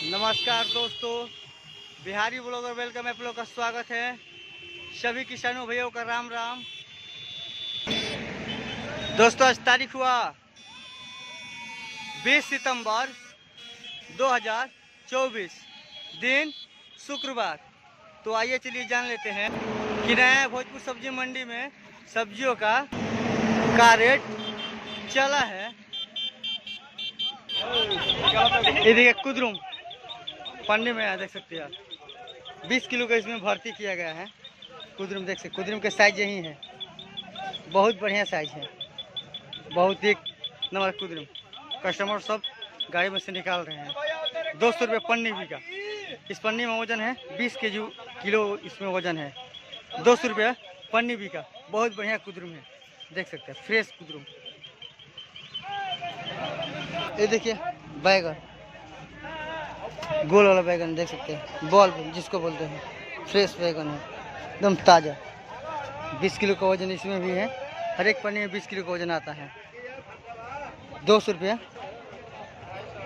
नमस्कार दोस्तों, Bihari blogger welcome आप लोग का स्वागत है। सभी किसानों भाइयों का राम राम। दोस्तों आज तारीख हुआ 20 सितंबर 2024, दिन शुक्रवार। तो आइए चलिए जान लेते हैं कि नया भोजपुर सब्जी मंडी में सब्जियों का रेट चला है। ये देखिए कुदरुम पन्नी में देख सकते हैं, 20 किलो का इसमें भर्ती किया गया है। कुदरुम देख सकते, कुदरुम के साइज यही है, बहुत बढ़िया साइज है, बहुत एक नंबर कुदरुम। कस्टमर सब गाड़ी में से निकाल रहे हैं। 200 रुपये पन्नी भी का। इस पन्नी में वजन है 20 किलो इसमें वजन है। 200 रुपये पन्नी भी का, बहुत बढ़िया कुदरुम है, देख सकते हैं, फ्रेश कुदरुम। ये देखिए बैगन, गोल वाला बैगन देख सकते हैं, बॉल जिसको बोलते हैं, फ्रेश बैगन है, एकदम ताज़ा। 20 किलो का वजन इसमें भी है। हर एक पन्नी में 20 किलो का वजन आता है। 200 रुपये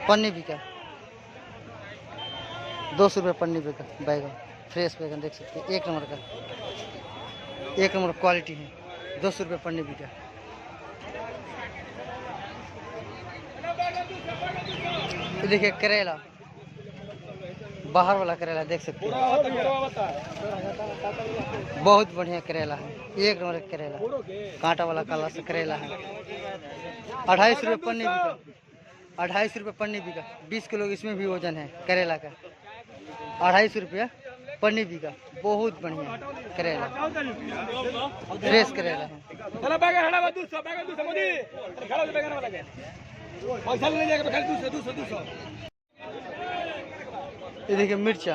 पन्नी भी का, 200 रुपये पन्नी भी का बैगन, फ्रेश बैगन देख सकते हैं, एक नंबर का, एक नंबर क्वालिटी है। 200 रुपये पन्नी भी का। देखिए करेला, बाहर वाला करेला देख सकते हैं, बहुत बढ़िया करेला है, एक नंबर करेला, कांटा वाला काला सा करेला है। 250 रुपये पन्नी भी का, 250 रुपये पन्नी भी का। 20 किलो इसमें भी वजन है करेला का। 250 रुपये पन्नी भी का, बहुत बढ़िया करेला, फ्रेश करेला है। ये देखिए मिर्चा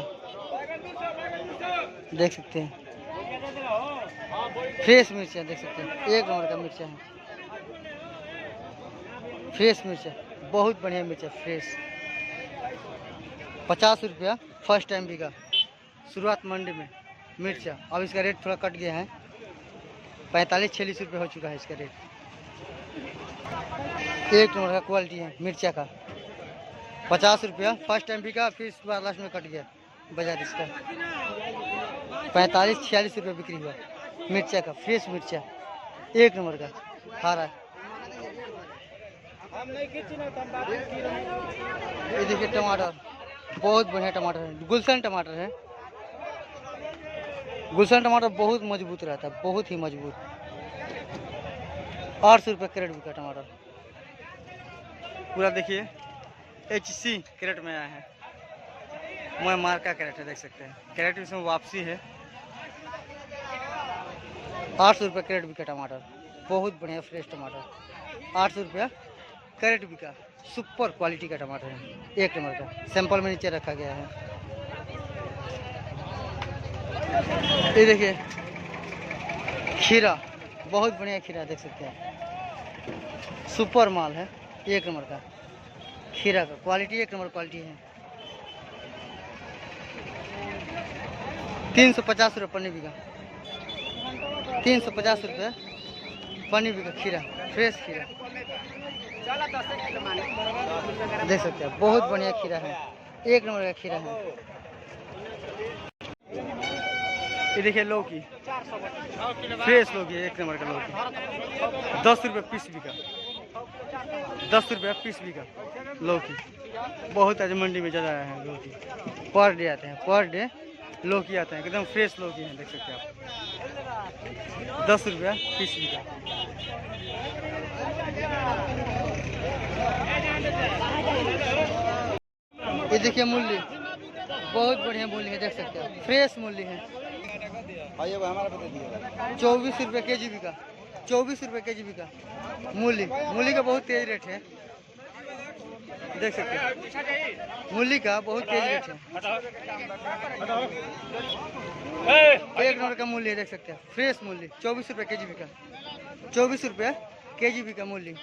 देख सकते हैं, फ्रेश मिर्चा देख सकते हैं, एक नंबर का मिर्चा है, फ्रेश मिर्चा, बहुत बढ़िया मिर्चा, फ्रेश। 50 रुपया फर्स्ट टाइम बिका शुरुआत मंडी में मिर्चा। अब इसका रेट थोड़ा कट गया है, 45-46 रुपये हो चुका है इसका रेट। एक नंबर का क्वालिटी है मिर्चा का। 50 रुपया फर्स्ट टाइम बिका, फिर इसके बाद लास्ट में कट गया बाजार इसका। 45-46 रुपये बिक्री हुआ मिर्चा का, फ्रेश मिर्चा, एक नंबर का हरा। ये देखिए टमाटर, बहुत बढ़िया टमाटर है, गुलशन टमाटर है। गुलशन टमाटर बहुत मजबूत रहता है, बहुत ही मजबूत। 800 रुपये कैरेट बिका टमाटर पूरा। देखिए HC कैरेट में आया है, मैं मार्का कैरेट है, देख सकते हैं, कैरेट इसमें वापसी है। 800 रुपये कैरेट बिका टमाटर, बहुत बढ़िया फ्रेश टमाटर। 800 रुपया कैरेट बिका, सुपर क्वालिटी का टमाटर है, एक नंबर का। सैंपल में नीचे रखा गया है। ये देखिए खीरा, बहुत बढ़िया खीरा देख सकते हैं, सुपर माल है, एक नंबर का खीरा का क्वालिटी, एक नंबर क्वालिटी है। 350 रुपये पन्नी बिका, 350 रुपये पन्नी बिका खीरा, फ्रेश खीरा देख सकते हैं, बहुत बढ़िया खीरा है, एक नंबर का खीरा है। ये देखिए लौकी, फ्रेश लौकी, एक नंबर का लौकी, 10 रुपये पीस बिका, 10 रुपये पीस बिका लौकी। बहुत आज मंडी में ज़्यादा आया है लौकी, पर डे आते हैं, पर डे लौकी आते हैं, एकदम फ्रेश लौकी है, देख सकते हैं आप। 10 रुपया पीस बिका। ये देखिए मूली, बहुत बढ़िया मूली है, देख सकते हैं, फ्रेश मूली है। 24 रुपये के जी बिका, 24 रुपये के जी बिका मूली। मूली का बहुत तेज रेट है, देख सकते हैं, मूली का बहुत तेज रेट है, एक नंबर का मूली है, देख सकते हैं, फ्रेश मूली। 24 रुपये के जी बिका, 24 रुपये के जी बिका मूली।